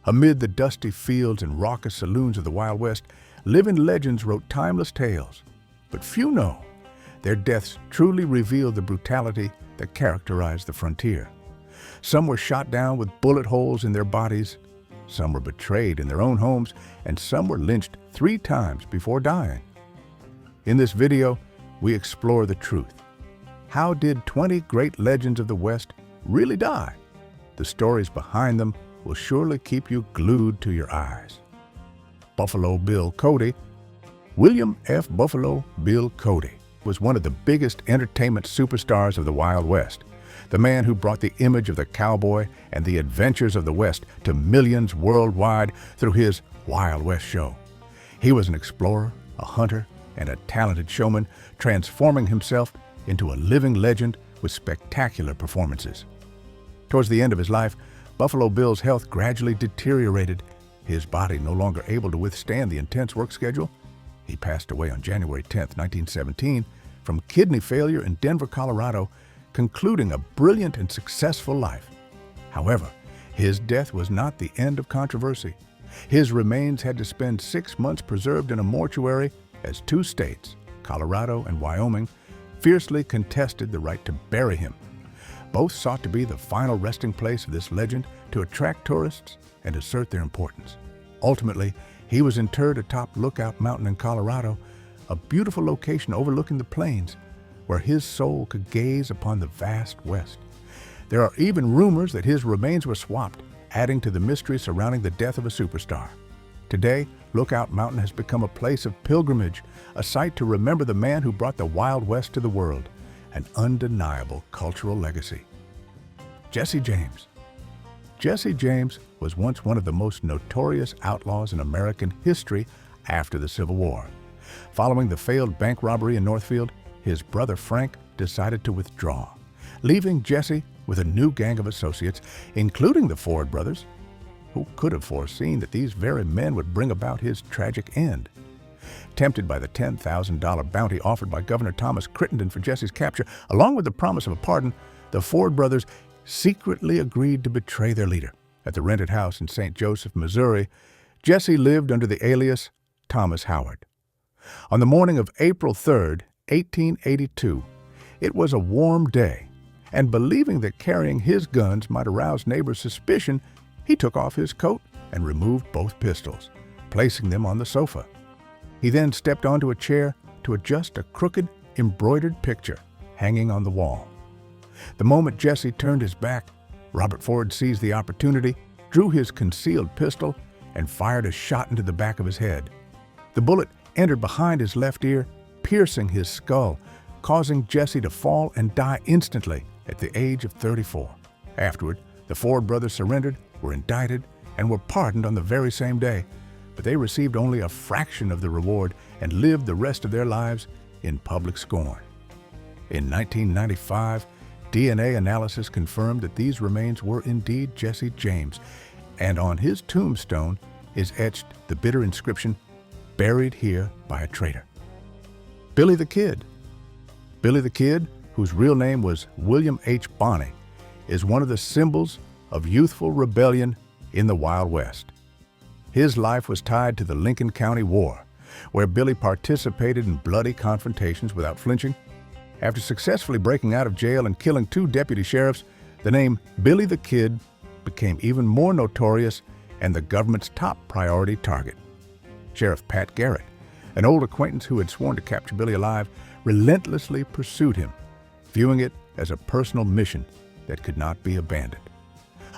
Amid the dusty fields and raucous saloons of the Wild West, living legends wrote timeless tales. But few know their deaths truly reveal the brutality that characterized the frontier. Some were shot down with bullet holes in their bodies, some were betrayed in their own homes, and some were lynched 3 times before dying. In this video, we explore the truth. How did 20 great legends of the West really die? The stories behind them will surely keep you glued to your eyes. Buffalo Bill Cody. William F. Buffalo Bill Cody was one of the biggest entertainment superstars of the Wild West, the man who brought the image of the cowboy and the adventures of the West to millions worldwide through his Wild West show. He was an explorer, a hunter, and a talented showman, transforming himself into a living legend with spectacular performances. Towards the end of his life, Buffalo Bill's health gradually deteriorated, his body no longer able to withstand the intense work schedule. He passed away on January 10, 1917, from kidney failure in Denver, Colorado, concluding a brilliant and successful life. However, his death was not the end of controversy. His remains had to spend 6 months preserved in a mortuary as 2 states, Colorado and Wyoming, fiercely contested the right to bury him. Both sought to be the final resting place of this legend to attract tourists and assert their importance. Ultimately, he was interred atop Lookout Mountain in Colorado, a beautiful location overlooking the plains, where his soul could gaze upon the vast West. There are even rumors that his remains were swapped, adding to the mystery surrounding the death of a superstar. Today, Lookout Mountain has become a place of pilgrimage, a site to remember the man who brought the Wild West to the world, an undeniable cultural legacy. Jesse James. Jesse James was once one of the most notorious outlaws in American history after the Civil War. Following the failed bank robbery in Northfield, his brother Frank decided to withdraw, leaving Jesse with a new gang of associates, including the Ford brothers. Who could have foreseen that these very men would bring about his tragic end? Tempted by the $10,000 bounty offered by Governor Thomas Crittenden for Jesse's capture, along with the promise of a pardon, the Ford brothers secretly agreed to betray their leader. At the rented house in St. Joseph, Missouri, Jesse lived under the alias Thomas Howard. On the morning of April 3, 1882, it was a warm day, and believing that carrying his guns might arouse neighbors' suspicion, he took off his coat and removed both pistols, placing them on the sofa. He then stepped onto a chair to adjust a crooked, embroidered picture hanging on the wall. The moment Jesse turned his back, Robert Ford seized the opportunity, drew his concealed pistol, and fired a shot into the back of his head. The bullet entered behind his left ear, piercing his skull, causing Jesse to fall and die instantly at the age of 34. Afterward, the Ford brothers surrendered, were indicted, and were pardoned on the very same day, but they received only a fraction of the reward and lived the rest of their lives in public scorn. In 1995, DNA analysis confirmed that these remains were indeed Jesse James, and on his tombstone is etched the bitter inscription, "Buried here by a traitor." Billy the Kid. Billy the Kid, whose real name was William H. Bonney, is one of the symbols of youthful rebellion in the Wild West. His life was tied to the Lincoln County War, where Billy participated in bloody confrontations without flinching. After successfully breaking out of jail and killing 2 deputy sheriffs, the name Billy the Kid became even more notorious and the government's top priority target. Sheriff Pat Garrett, an old acquaintance who had sworn to capture Billy alive, relentlessly pursued him, viewing it as a personal mission that could not be abandoned.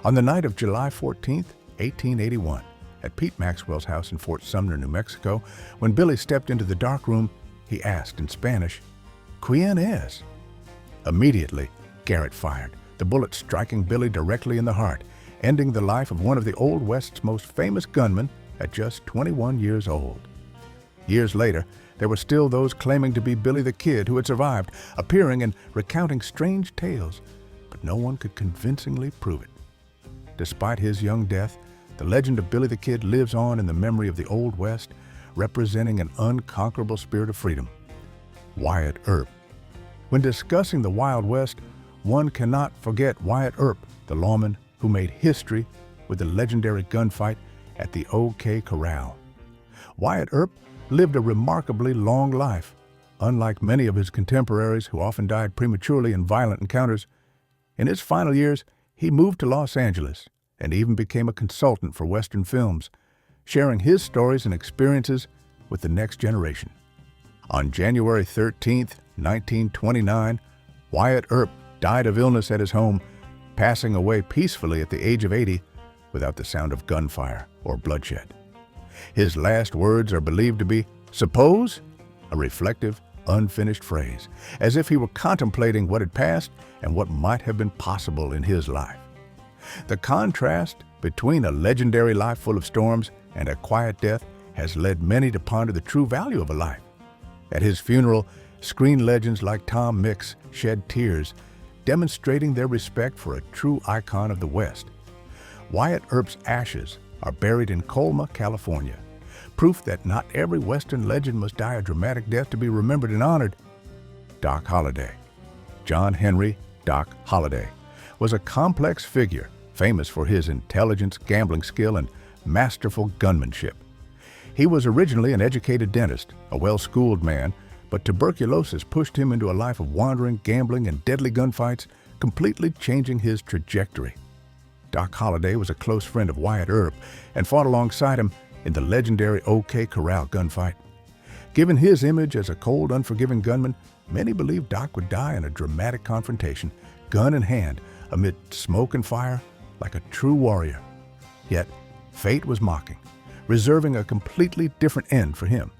On the night of July 14, 1881, at Pete Maxwell's house in Fort Sumner, New Mexico, when Billy stepped into the dark room, he asked in Spanish, "Quién es?" Immediately, Garrett fired, the bullet striking Billy directly in the heart, ending the life of one of the Old West's most famous gunmen at just 21 years old. Years later, there were still those claiming to be Billy the Kid who had survived, appearing and recounting strange tales, but no one could convincingly prove it. Despite his young death, the legend of Billy the Kid lives on in the memory of the Old West, representing an unconquerable spirit of freedom. Wyatt Earp. When discussing the Wild West, one cannot forget Wyatt Earp, the lawman who made history with the legendary gunfight at the OK Corral. Wyatt Earp lived a remarkably long life. Unlike many of his contemporaries who often died prematurely in violent encounters, in his final years he moved to Los Angeles and even became a consultant for Western films, sharing his stories and experiences with the next generation. On January 13, 1929, Wyatt Earp died of illness at his home, passing away peacefully at the age of 80 without the sound of gunfire or bloodshed. His last words are believed to be, "Suppose?" a reflective, unfinished phrase, as if he were contemplating what had passed and what might have been possible in his life. The contrast between a legendary life full of storms and a quiet death has led many to ponder the true value of a life. At his funeral, screen legends like Tom Mix shed tears, demonstrating their respect for a true icon of the West. Wyatt Earp's ashes are buried in Colma, California, proof that not every Western legend must die a dramatic death to be remembered and honored. Doc Holliday. John Henry "Doc" Holliday was a complex figure, famous for his intelligence, gambling skill, and masterful gunmanship. He was originally an educated dentist, a well-schooled man, but tuberculosis pushed him into a life of wandering, gambling, and deadly gunfights, completely changing his trajectory. Doc Holliday was a close friend of Wyatt Earp and fought alongside him in the legendary OK Corral gunfight. Given his image as a cold, unforgiving gunman, many believed Doc would die in a dramatic confrontation, gun in hand, amid smoke and fire, like a true warrior. Yet, fate was mocking, reserving a completely different end for him.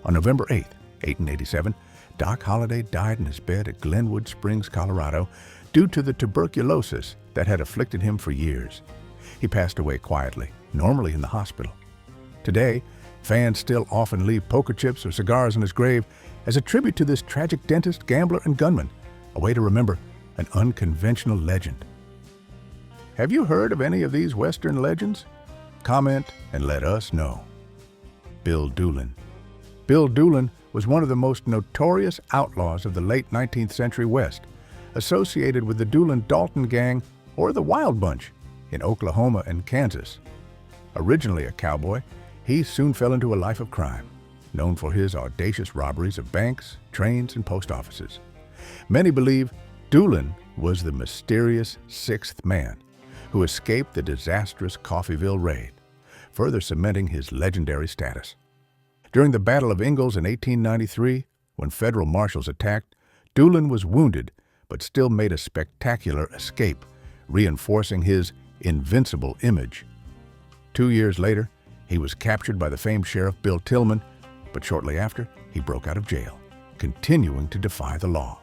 On November 8, 1887, Doc Holliday died in his bed at Glenwood Springs, Colorado, due to the tuberculosis that had afflicted him for years. He passed away quietly, normally in the hospital. Today, fans still often leave poker chips or cigars on his grave as a tribute to this tragic dentist, gambler, and gunman, a way to remember an unconventional legend. Have you heard of any of these Western legends? Comment and let us know. Bill Doolin. Bill Doolin was one of the most notorious outlaws of the late 19th century West, associated with the Doolin-Dalton Gang or the Wild Bunch in Oklahoma and Kansas. Originally a cowboy, he soon fell into a life of crime, known for his audacious robberies of banks, trains, and post offices. Many believe Doolin was the mysterious sixth man who escaped the disastrous Coffeyville raid, further cementing his legendary status. During the Battle of Ingalls in 1893, when federal marshals attacked, Doolin was wounded but still made a spectacular escape, reinforcing his invincible image. 2 years later, he was captured by the famed Sheriff Bill Tillman, but shortly after, he broke out of jail, continuing to defy the law.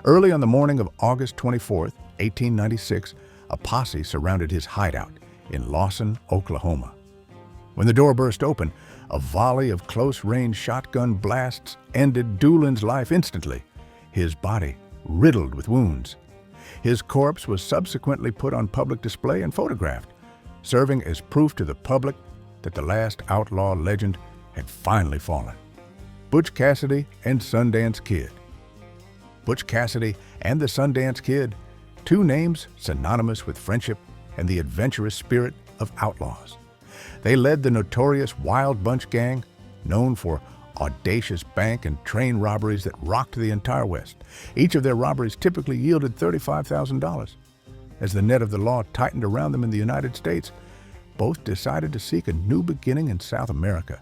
Early on the morning of August 24, 1896, a posse surrounded his hideout in Lawson, Oklahoma. When the door burst open, a volley of close-range shotgun blasts ended Doolin's life instantly, his body riddled with wounds. His corpse was subsequently put on public display and photographed, serving as proof to the public that the last outlaw legend had finally fallen. Butch Cassidy and Sundance Kid. Butch Cassidy and the Sundance Kid, two names synonymous with friendship and the adventurous spirit of outlaws. They led the notorious Wild Bunch Gang, known for audacious bank and train robberies that rocked the entire West. Each of their robberies typically yielded $35,000. As the net of the law tightened around them in the United States, both decided to seek a new beginning in South America,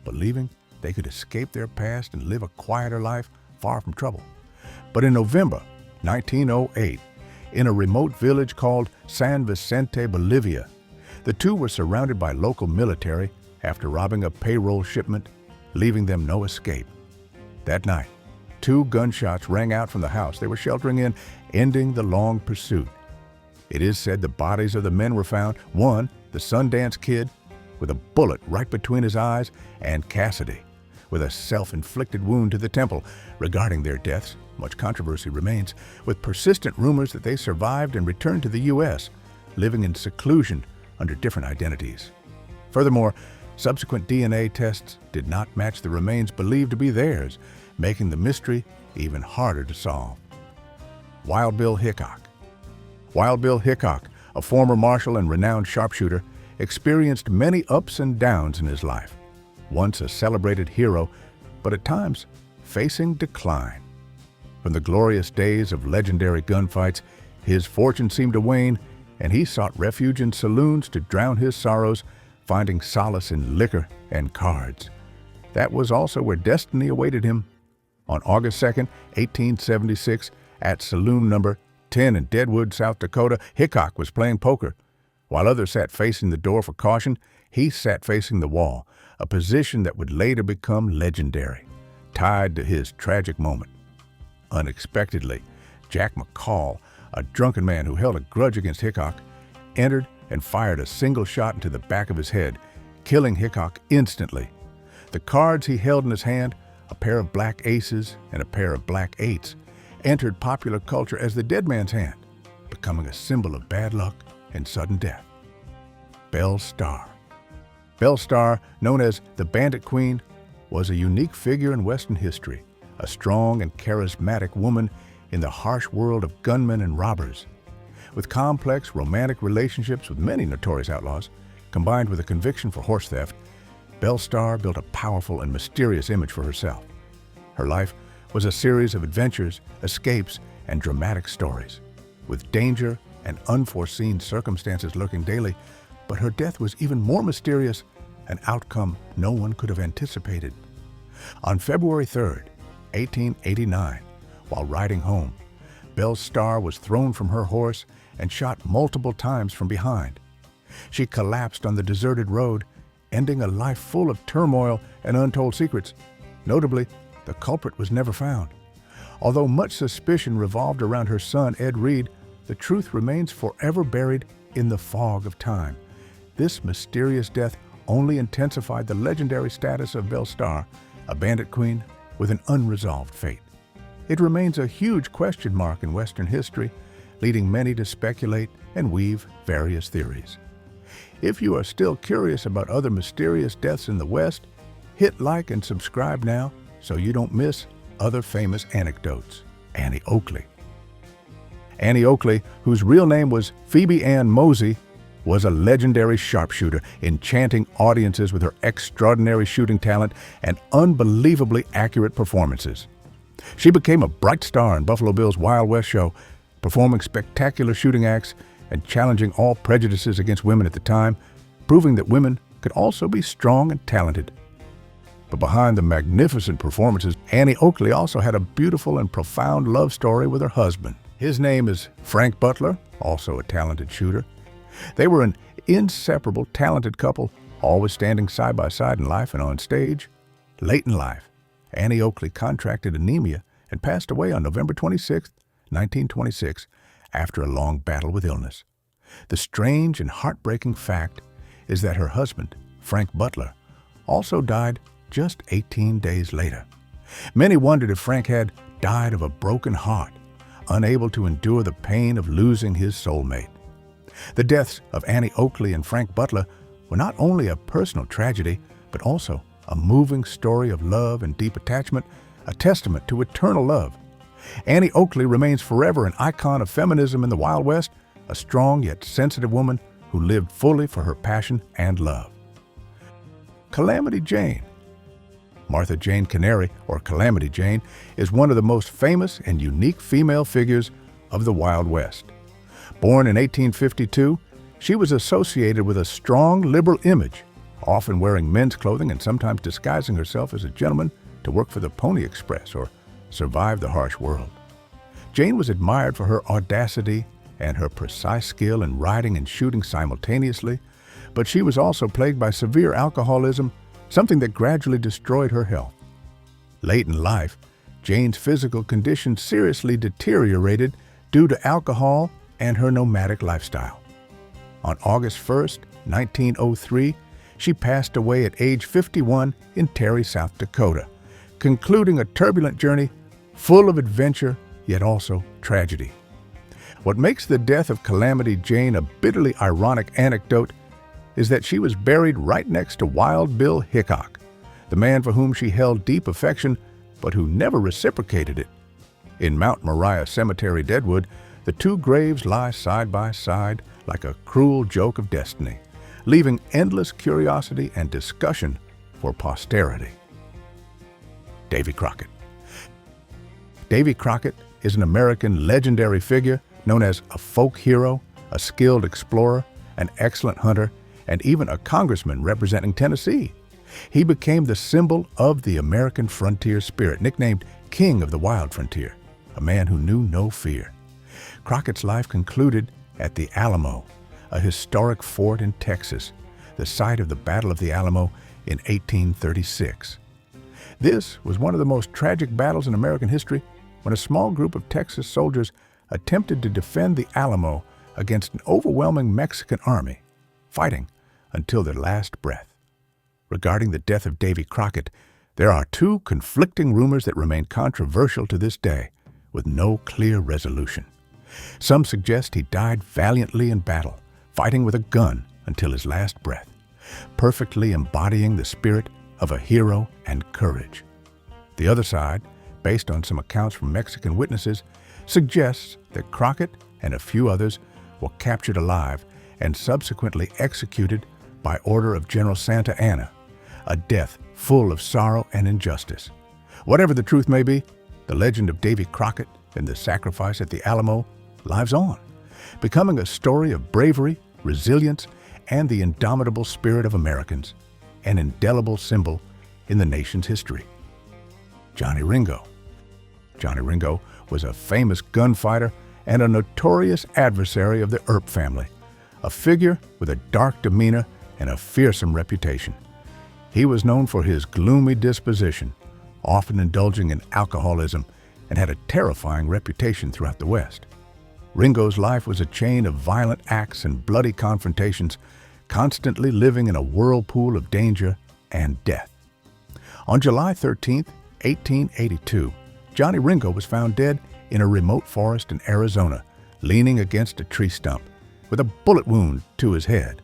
believing they could escape their past and live a quieter life far from trouble. But in November 1908, in a remote village called San Vicente, Bolivia, the two were surrounded by local military after robbing a payroll shipment, leaving them no escape. That night, 2 gunshots rang out from the house they were sheltering in, ending the long pursuit. It is said the bodies of the men were found, one, the Sundance Kid, with a bullet right between his eyes, and Cassidy, with a self-inflicted wound to the temple. Regarding their deaths, much controversy remains, with persistent rumors that they survived and returned to the U.S., living in seclusion under different identities. Furthermore, subsequent DNA tests did not match the remains believed to be theirs, making the mystery even harder to solve. Wild Bill Hickok. Wild Bill Hickok, a former marshal and renowned sharpshooter, experienced many ups and downs in his life. Once a celebrated hero, but at times facing decline. From the glorious days of legendary gunfights, his fortune seemed to wane, and he sought refuge in saloons to drown his sorrows, finding solace in liquor and cards. That was also where destiny awaited him. On August 2nd, 1876, at saloon number 10 in Deadwood, South Dakota, Hickok was playing poker. While others sat facing the door for caution, he sat facing the wall, a position that would later become legendary, tied to his tragic moment. Unexpectedly, Jack McCall, a drunken man who held a grudge against Hickok, entered and fired a single shot into the back of his head, killing Hickok instantly. The cards he held in his hand, a pair of black aces and a pair of black eights, entered popular culture as the dead man's hand, becoming a symbol of bad luck and sudden death. Belle Starr. Belle Starr, known as the Bandit Queen, was a unique figure in Western history, a strong and charismatic woman in the harsh world of gunmen and robbers. With complex romantic relationships with many notorious outlaws, combined with a conviction for horse theft, Belle Starr built a powerful and mysterious image for herself. Her life was a series of adventures, escapes, and dramatic stories, with danger and unforeseen circumstances lurking daily, but her death was even more mysterious, an outcome no one could have anticipated. On February 3rd, 1889, while riding home, Belle Starr was thrown from her horse and shot multiple times from behind. She collapsed on the deserted road, ending a life full of turmoil and untold secrets. Notably, the culprit was never found. Although much suspicion revolved around her son, Ed Reed, the truth remains forever buried in the fog of time. This mysterious death only intensified the legendary status of Belle Starr, a bandit queen with an unresolved fate. It remains a huge question mark in Western history, leading many to speculate and weave various theories. If you are still curious about other mysterious deaths in the West, hit like and subscribe now so you don't miss other famous anecdotes. Annie Oakley. Annie Oakley, whose real name was Phoebe Ann Mosey, was a legendary sharpshooter, enchanting audiences with her extraordinary shooting talent and unbelievably accurate performances. She became a bright star in Buffalo Bill's Wild West show, performing spectacular shooting acts and challenging all prejudices against women at the time, proving that women could also be strong and talented. But behind the magnificent performances, Annie Oakley also had a beautiful and profound love story with her husband. His name is Frank Butler, also a talented shooter. They were an inseparable, talented couple, always standing side by side in life and on stage. Late in life, Annie Oakley contracted anemia and passed away on November 26, 1926, after a long battle with illness. The strange and heartbreaking fact is that her husband, Frank Butler, also died just 18 days later. Many wondered if Frank had died of a broken heart, unable to endure the pain of losing his soulmate. The deaths of Annie Oakley and Frank Butler were not only a personal tragedy, but also a moving story of love and deep attachment, a testament to eternal love. Annie Oakley remains forever an icon of feminism in the Wild West, a strong yet sensitive woman who lived fully for her passion and love. Calamity Jane. Martha Jane Canary, or Calamity Jane, is one of the most famous and unique female figures of the Wild West. Born in 1852, she was associated with a strong liberal image, often wearing men's clothing and sometimes disguising herself as a gentleman to work for the Pony Express or survive the harsh world. Jane was admired for her audacity and her precise skill in riding and shooting simultaneously, but she was also plagued by severe alcoholism, something that gradually destroyed her health. Late in life, Jane's physical condition seriously deteriorated due to alcohol and her nomadic lifestyle. On August 1st, 1903, she passed away at age 51 in Terry, South Dakota, concluding a turbulent journey full of adventure, yet also tragedy. What makes the death of Calamity Jane a bitterly ironic anecdote is that she was buried right next to Wild Bill Hickok, the man for whom she held deep affection, but who never reciprocated it. In Mount Moriah Cemetery, Deadwood, the two graves lie side by side like a cruel joke of destiny, leaving endless curiosity and discussion for posterity. Davy Crockett. Davy Crockett is an American legendary figure known as a folk hero, a skilled explorer, an excellent hunter, and even a congressman representing Tennessee. He became the symbol of the American frontier spirit, nicknamed King of the Wild Frontier, a man who knew no fear. Crockett's life concluded at the Alamo, a historic fort in Texas, the site of the Battle of the Alamo in 1836. This was one of the most tragic battles in American history when a small group of Texas soldiers attempted to defend the Alamo against an overwhelming Mexican army, fighting until their last breath. Regarding the death of Davy Crockett, there are two conflicting rumors that remain controversial to this day, with no clear resolution. Some suggest he died valiantly in battle, fighting with a gun until his last breath, perfectly embodying the spirit of a hero and courage. The other side, based on some accounts from Mexican witnesses, suggests that Crockett and a few others were captured alive and subsequently executed by order of General Santa Anna, a death full of sorrow and injustice. Whatever the truth may be, the legend of Davy Crockett and the sacrifice at the Alamo lives on, becoming a story of bravery, resilience, and the indomitable spirit of Americans, an indelible symbol in the nation's history. Johnny Ringo. Johnny Ringo was a famous gunfighter and a notorious adversary of the Earp family, a figure with a dark demeanor and a fearsome reputation. He was known for his gloomy disposition, often indulging in alcoholism, and had a terrifying reputation throughout the West. Ringo's life was a chain of violent acts and bloody confrontations, constantly living in a whirlpool of danger and death. On July 13, 1882, Johnny Ringo was found dead in a remote forest in Arizona, leaning against a tree stump, with a bullet wound to his head.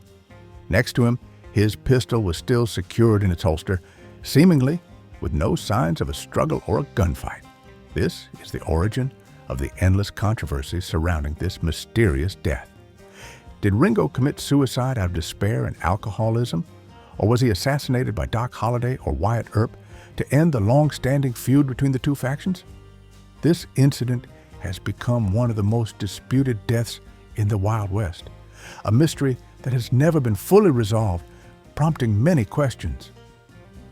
Next to him, his pistol was still secured in its holster, seemingly with no signs of a struggle or a gunfight. This is the origin of the endless controversy surrounding this mysterious death. Did Ringo commit suicide out of despair and alcoholism? Or was he assassinated by Doc Holliday or Wyatt Earp to end the long-standing feud between the two factions? This incident has become one of the most disputed deaths in the Wild West, a mystery that has never been fully resolved, prompting many questions.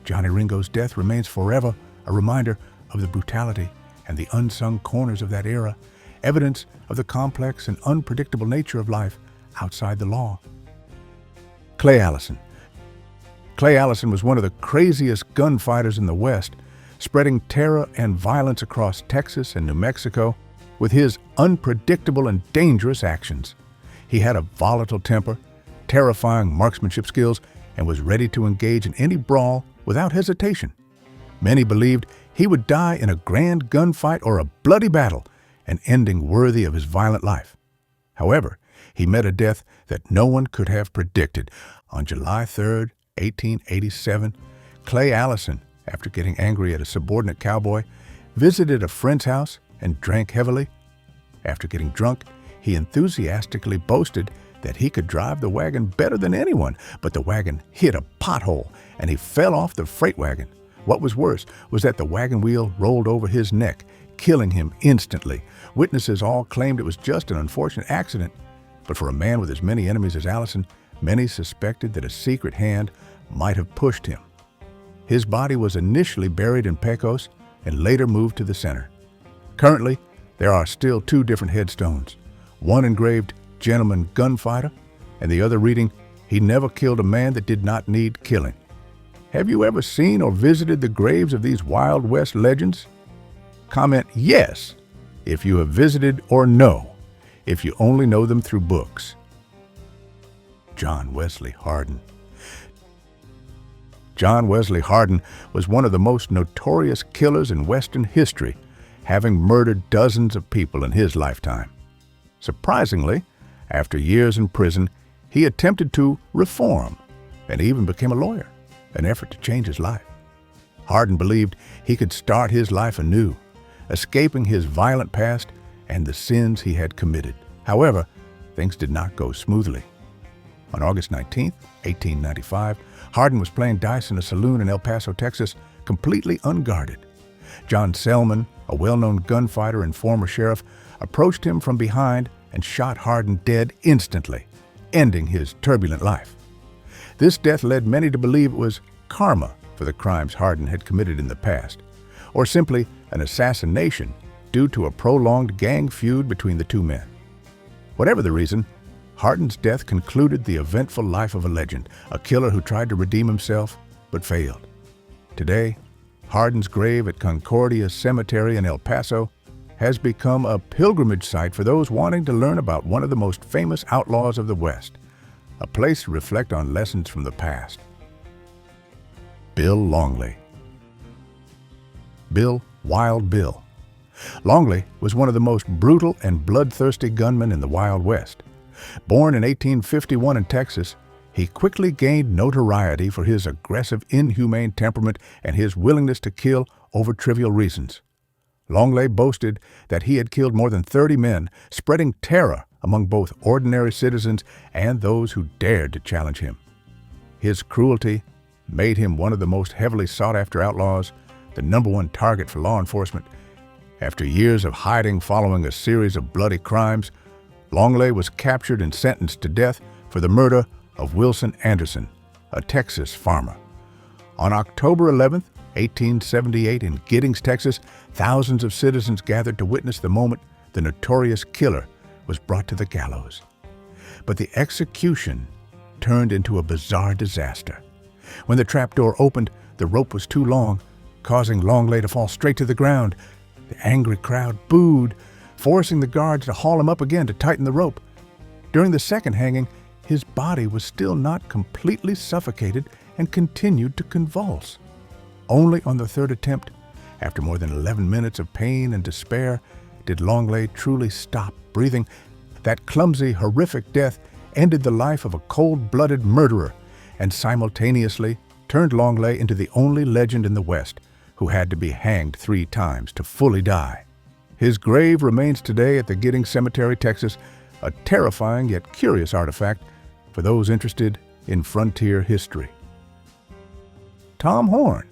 Johnny Ringo's death remains forever a reminder of the brutality and the unsung corners of that era, evidence of the complex and unpredictable nature of life outside the law. Clay Allison. Clay Allison was one of the craziest gunfighters in the West, spreading terror and violence across Texas and New Mexico with his unpredictable and dangerous actions. He had a volatile temper, terrifying marksmanship skills, and was ready to engage in any brawl without hesitation. Many believed he would die in a grand gunfight or a bloody battle, an ending worthy of his violent life. However, he met a death that no one could have predicted. On July 3, 1887, Clay Allison, after getting angry at a subordinate cowboy, visited a friend's house and drank heavily. After getting drunk, he enthusiastically boasted that he could drive the wagon better than anyone, but the wagon hit a pothole and he fell off the freight wagon. What was worse was that the wagon wheel rolled over his neck, killing him instantly. Witnesses all claimed it was just an unfortunate accident, but for a man with as many enemies as Allison, many suspected that a secret hand might have pushed him. His body was initially buried in Pecos and later moved to the center. Currently, there are still two different headstones, one engraved "Gentleman Gunfighter" and the other reading, "He never killed a man that did not need killing." Have you ever seen or visited the graves of these Wild West legends? Comment yes if you have visited, or no if you only know them through books. John Wesley Hardin. John Wesley Hardin was one of the most notorious killers in Western history, having murdered dozens of people in his lifetime. Surprisingly, after years in prison, he attempted to reform and even became a lawyer, an effort to change his life. Hardin believed he could start his life anew, escaping his violent past and the sins he had committed. However, things did not go smoothly. On August 19, 1895, Hardin was playing dice in a saloon in El Paso, Texas, completely unguarded. John Selman, a well-known gunfighter and former sheriff, approached him from behind and shot Hardin dead instantly, ending his turbulent life. This death led many to believe it was karma for the crimes Hardin had committed in the past, or simply an assassination due to a prolonged gang feud between the two men. Whatever the reason, Hardin's death concluded the eventful life of a legend, a killer who tried to redeem himself but failed. Today, Hardin's grave at Concordia Cemetery in El Paso has become a pilgrimage site for those wanting to learn about one of the most famous outlaws of the West, a place to reflect on lessons from the past. Bill Longley. Bill Wild Bill. Longley was one of the most brutal and bloodthirsty gunmen in the Wild West. Born in 1851 in Texas, he quickly gained notoriety for his aggressive, inhumane temperament and his willingness to kill over trivial reasons. Longley boasted that he had killed more than 30 men, spreading terror among both ordinary citizens and those who dared to challenge him. His cruelty made him one of the most heavily sought-after outlaws, the #1 target for law enforcement. After years of hiding following a series of bloody crimes, Longley was captured and sentenced to death for the murder of Wilson Anderson, a Texas farmer. On October 11, 1878, in Giddings, Texas, thousands of citizens gathered to witness the moment the notorious killer was brought to the gallows. But the execution turned into a bizarre disaster. When the trapdoor opened, the rope was too long, causing Longley to fall straight to the ground. The angry crowd booed, forcing the guards to haul him up again to tighten the rope. During the second hanging, his body was still not completely suffocated and continued to convulse. Only on the third attempt, after more than 11 minutes of pain and despair, did Longley truly stop breathing. That clumsy, horrific death ended the life of a cold-blooded murderer and simultaneously turned Longley into the only legend in the West who had to be hanged 3 times to fully die. His grave remains today at the Giddings Cemetery, Texas, a terrifying yet curious artifact for those interested in frontier history. Tom Horn.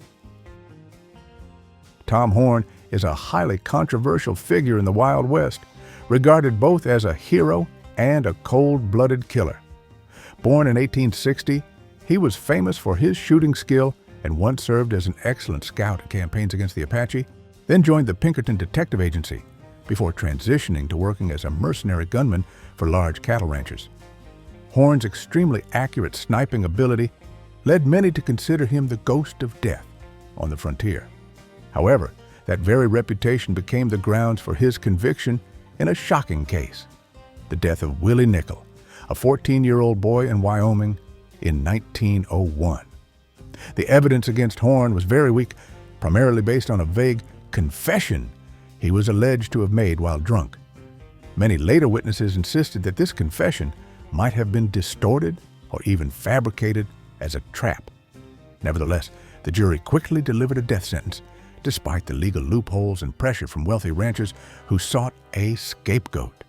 Tom Horn is a highly controversial figure in the Wild West, regarded both as a hero and a cold-blooded killer. Born in 1860, he was famous for his shooting skill and once served as an excellent scout in campaigns against the Apache, then joined the Pinkerton Detective Agency before transitioning to working as a mercenary gunman for large cattle ranchers. Horn's extremely accurate sniping ability led many to consider him the ghost of death on the frontier. However, that very reputation became the grounds for his conviction in a shocking case, the death of Willie Nickel, a 14-year-old boy in Wyoming in 1901. The evidence against Horn was very weak, primarily based on a vague confession he was alleged to have made while drunk. Many later witnesses insisted that this confession might have been distorted or even fabricated as a trap. Nevertheless, the jury quickly delivered a death sentence, despite the legal loopholes and pressure from wealthy ranchers who sought a scapegoat.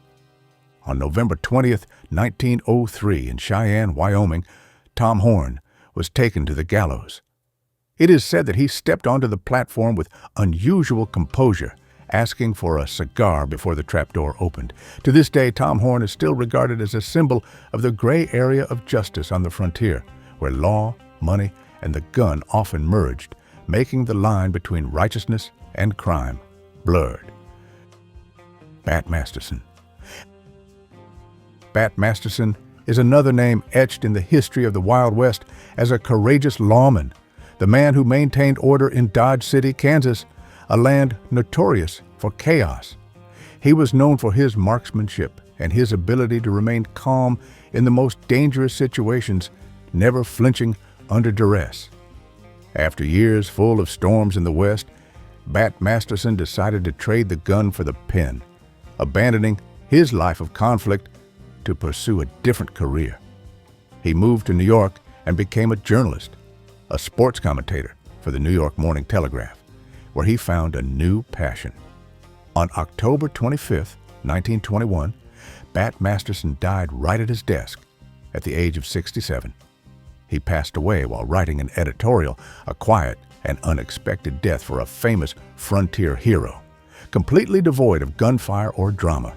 On November 20th, 1903, in Cheyenne, Wyoming, Tom Horn was taken to the gallows. It is said that he stepped onto the platform with unusual composure, asking for a cigar before the trapdoor opened. To this day, Tom Horn is still regarded as a symbol of the gray area of justice on the frontier, where law, money, and the gun often merged, making the line between righteousness and crime blurred. Bat Masterson. Bat Masterson is another name etched in the history of the Wild West as a courageous lawman, the man who maintained order in Dodge City, Kansas, a land notorious for chaos. He was known for his marksmanship and his ability to remain calm in the most dangerous situations, never flinching under duress. After years full of storms in the West, Bat Masterson decided to trade the gun for the pen, abandoning his life of conflict to pursue a different career. He moved to New York and became a journalist, a sports commentator for the New York Morning Telegraph, where he found a new passion. On October 25, 1921, Bat Masterson died right at his desk at the age of 67. He passed away while writing an editorial, a quiet and unexpected death for a famous frontier hero, completely devoid of gunfire or drama.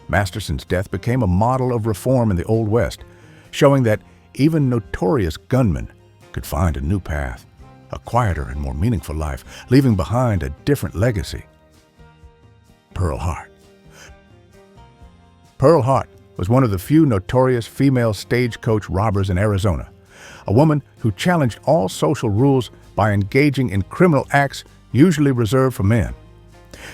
Masterson's death became a model of reform in the Old West, showing that even notorious gunmen could find a new path, a quieter and more meaningful life, leaving behind a different legacy. Pearl Hart. Pearl Hart was one of the few notorious female stagecoach robbers in Arizona, a woman who challenged all social rules by engaging in criminal acts usually reserved for men.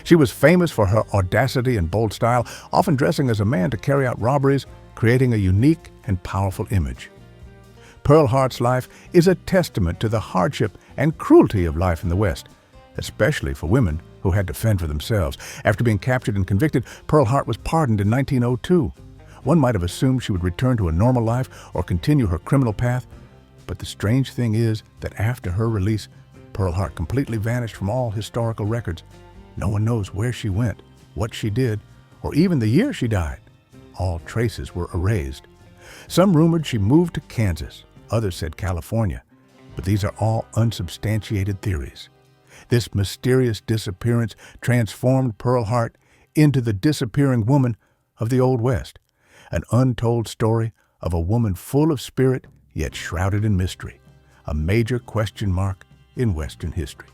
She was famous for her audacity and bold style, often dressing as a man to carry out robberies, creating a unique and powerful image. Pearl Hart's life is a testament to the hardship and cruelty of life in the West, especially for women who had to fend for themselves. After being captured and convicted, Pearl Hart was pardoned in 1902. One might have assumed she would return to a normal life or continue her criminal path, but the strange thing is that after her release, Pearl Hart completely vanished from all historical records. No one knows where she went, what she did, or even the year she died. All traces were erased. Some rumored she moved to Kansas, others said California, but these are all unsubstantiated theories. This mysterious disappearance transformed Pearl Hart into the disappearing woman of the Old West, an untold story of a woman full of spirit yet shrouded in mystery, a major question mark in Western history.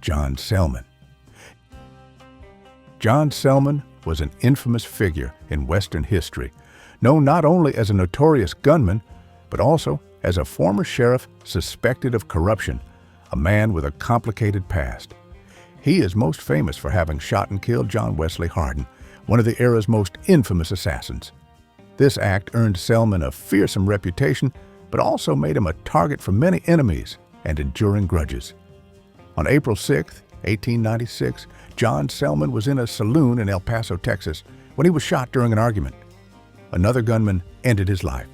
John Selman. John Selman was an infamous figure in Western history, known not only as a notorious gunman, but also as a former sheriff suspected of corruption, a man with a complicated past. He is most famous for having shot and killed John Wesley Hardin, one of the era's most infamous assassins. This act earned Selman a fearsome reputation, but also made him a target for many enemies and enduring grudges. On April 6, 1896, John Selman was in a saloon in El Paso, Texas, when he was shot during an argument. Another gunman ended his life,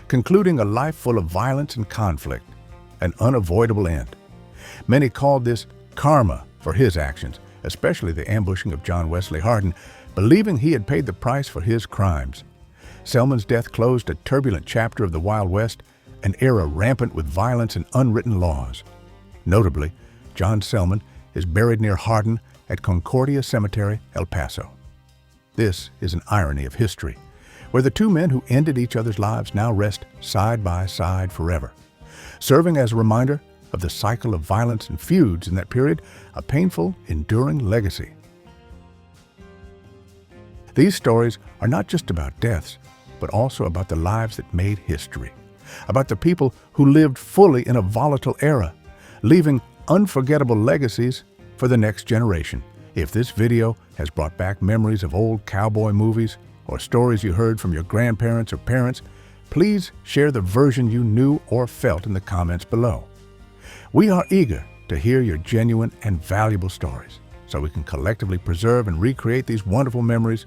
concluding a life full of violence and conflict, an unavoidable end. Many called this karma for his actions, especially the ambushing of John Wesley Hardin, believing he had paid the price for his crimes. Selman's death closed a turbulent chapter of the Wild West, an era rampant with violence and unwritten laws. Notably, John Selman is buried near Hardin at Concordia Cemetery, El Paso. This is an irony of history, where the two men who ended each other's lives now rest side by side forever, serving as a reminder of the cycle of violence and feuds in that period, a painful, enduring legacy. These stories are not just about deaths, but also about the lives that made history, about the people who lived fully in a volatile era, leaving unforgettable legacies for the next generation. If this video has brought back memories of old cowboy movies or stories you heard from your grandparents or parents, please share the version you knew or felt in the comments below. We are eager to hear your genuine and valuable stories so we can collectively preserve and recreate these wonderful memories.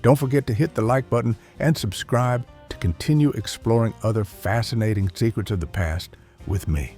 Don't forget to hit the like button and subscribe to continue exploring other fascinating secrets of the past with me.